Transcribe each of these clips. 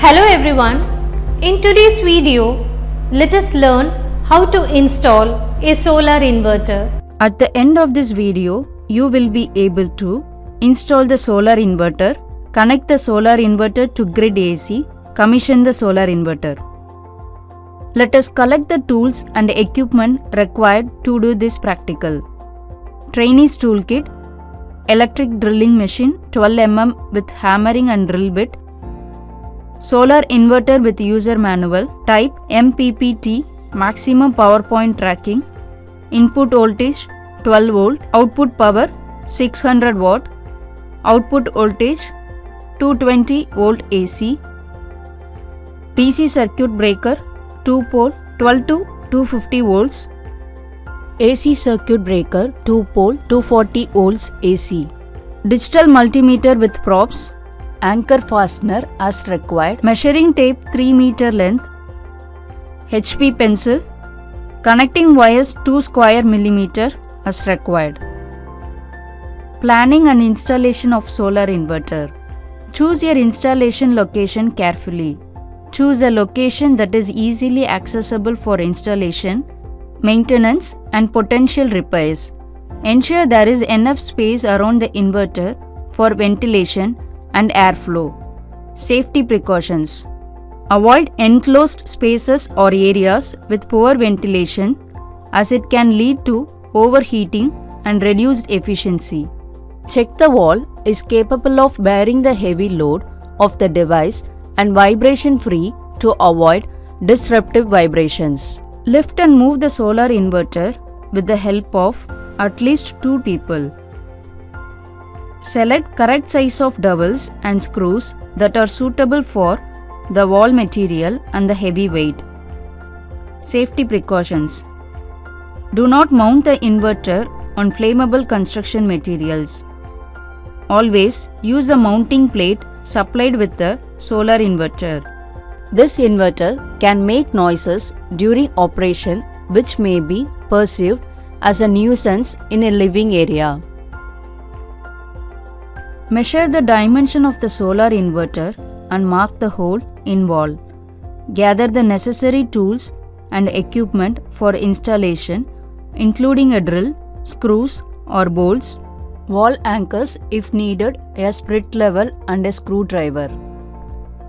Hello everyone, in today's video, let us learn how to install a solar inverter. At the end of this video, you will be able to install the solar inverter, connect the solar inverter to grid AC, commission the solar inverter. Let us collect the tools and equipment required to do this practical. Trainees toolkit, electric drilling machine 12 mm with hammering and drill bit, solar inverter with user manual, type MPPT, maximum power point tracking, input voltage 12 volt, output power 600 watt, output voltage 220 volt AC, DC circuit breaker 2 pole 12 to 250 volts, AC circuit breaker 2 pole 240 volts AC, digital multimeter with probes, anchor fastener as required, measuring tape 3 meter length, HP pencil, connecting wires 2 square millimeter as required. Planning and installation of solar inverter. Choose your installation location carefully. Choose a location that is easily accessible for installation, maintenance and potential repairs. Ensure there is enough space around the inverter for ventilation and airflow. Safety precautions. Avoid enclosed spaces or areas with poor ventilation as it can lead to overheating and reduced efficiency. Check the wall is capable of bearing the heavy load of the device and vibration free to avoid disruptive vibrations. Lift and move the solar inverter with the help of at least 2 people. Select correct size of dowels and screws that are suitable for the wall material and the heavy weight. Safety precautions. Do not mount the inverter on flammable construction materials. Always use a mounting plate supplied with the solar inverter. This inverter can make noises during operation which may be perceived as a nuisance in a living area. Measure the dimension of the solar inverter and mark the hole in wall. Gather the necessary tools and equipment for installation, including a drill, screws or bolts, wall anchors if needed, a sprit level and a screwdriver.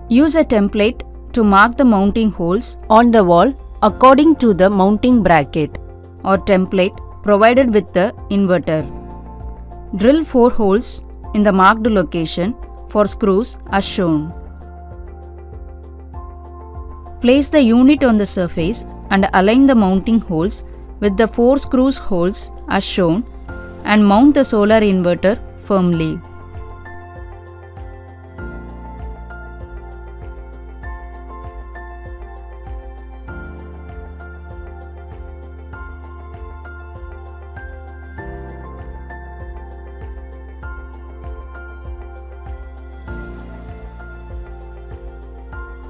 Use a template to mark the mounting holes on the wall according to the mounting bracket or template provided with the inverter. Drill 4 holes in the marked location for screws as shown. Place the unit on the surface and align the mounting holes with the 4 screws holes as shown and mount the solar inverter firmly.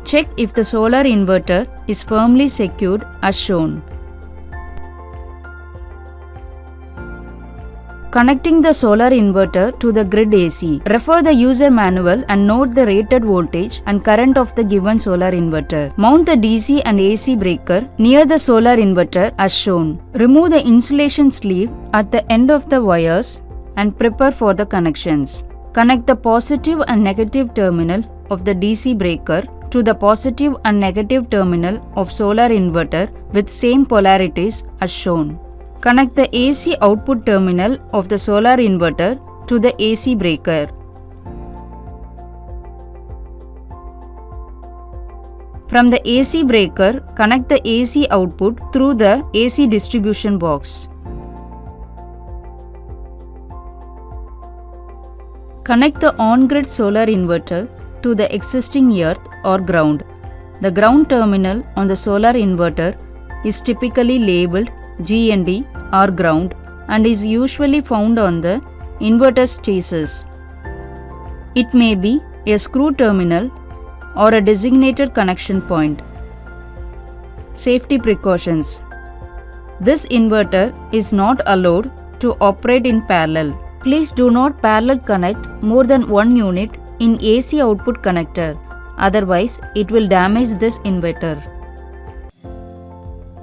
Check if the solar inverter is firmly secured as shown. Connecting the solar inverter to the grid AC. Refer the user manual and note the rated voltage and current of the given solar inverter. Mount the DC and AC breaker near the solar inverter as shown. Remove the insulation sleeve at the end of the wires and prepare for the connections. Connect the positive and negative terminal of the DC breaker to the positive and negative terminal of solar inverter with same polarities as shown. Connect the AC output terminal of the solar inverter to the AC breaker. From the AC breaker, connect the AC output through the AC distribution box. Connect the on-grid solar inverter to the existing earth or ground. The ground terminal on the solar inverter is typically labeled GND or ground and is usually found on the inverter's chassis. It may be a screw terminal or a designated connection point. Safety precautions. This inverter is not allowed to operate in parallel. Please do not parallel connect more than one unit in AC output connector otherwise it will damage this inverter.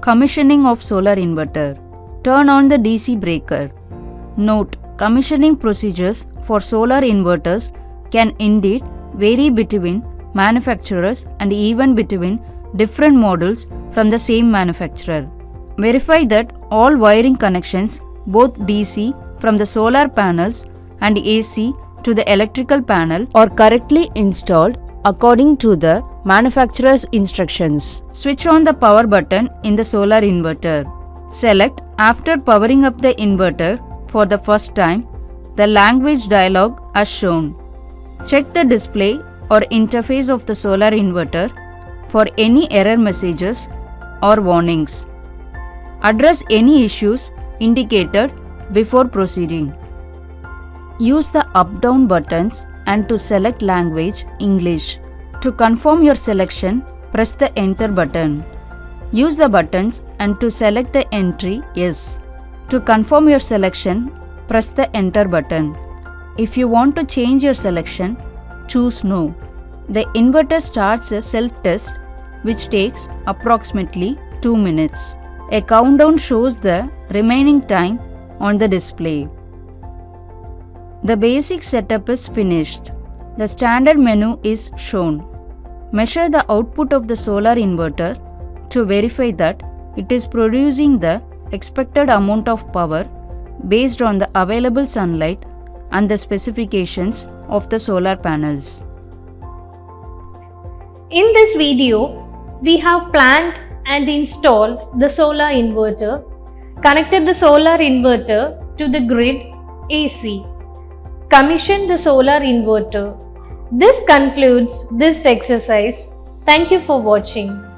Commissioning of solar inverter. Turn on the DC breaker. Note, commissioning procedures for solar inverters can indeed vary between manufacturers and even between different models from the same manufacturer. Verify that all wiring connections, both DC from the solar panels and AC to the electrical panel, are correctly installed according to the manufacturer's instructions. Switch on the power button in the solar inverter. Select after powering up the inverter for the first time the language dialog as shown. Check the display or interface of the solar inverter for any error messages or warnings. Address any issues indicated before proceeding. Use the up-down buttons and to select language English. To confirm your selection, press the enter button. Use the buttons and to select the entry Yes. To confirm your selection, press the enter button. If you want to change your selection, choose No. The inverter starts a self-test which takes approximately 2 minutes. A countdown shows the remaining time on the display. The basic setup is finished. The standard menu is shown. Measure the output of the solar inverter to verify that it is producing the expected amount of power based on the available sunlight and the specifications of the solar panels. In this video, we have planned and installed the solar inverter, connected the solar inverter to the grid AC, commissioned the solar inverter. This concludes this exercise. Thank you for watching.